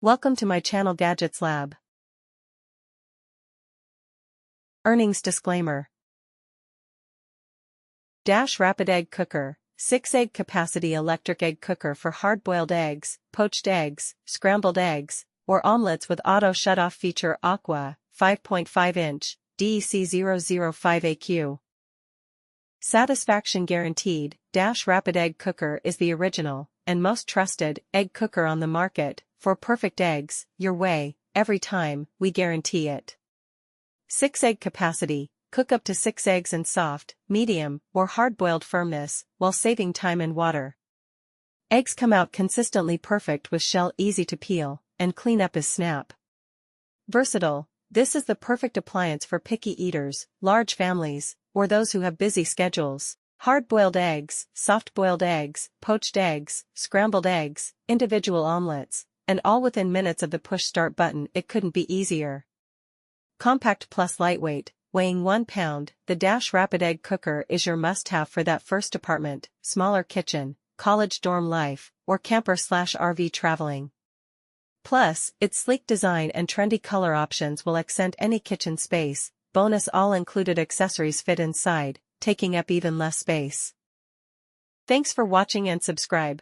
Welcome to my channel Gadgets Lab. Earnings disclaimer. Rapid egg cooker, 6 egg capacity electric egg cooker for hard-boiled eggs, poached eggs, scrambled eggs, or omelets with auto shutoff feature. Aqua, 5.5-inch, DEC005AQ. Satisfaction guaranteed. Rapid egg cooker is the original and most trusted egg cooker on the market for perfect eggs, your way, every time. We guarantee it. 6 egg capacity. Cook up to 6 eggs in soft, medium, or hard-boiled firmness, while saving time and water. Eggs come out consistently perfect with shell easy to peel, and cleanup is snap. Versatile. This is the perfect appliance for picky eaters, large families, or those who have busy schedules. Hard-boiled eggs, soft-boiled eggs, poached eggs, scrambled eggs, individual omelets, and all within minutes of the push-start button. It couldn't be easier. Compact plus lightweight, weighing 1 pound, the Rapid egg cooker is your must-have for that first apartment, smaller kitchen, college dorm life, or camper/RV traveling. Plus, its sleek design and trendy color options will accent any kitchen space. Bonus: all-included accessories fit inside, taking up even less space. Thanks for watching and subscribe.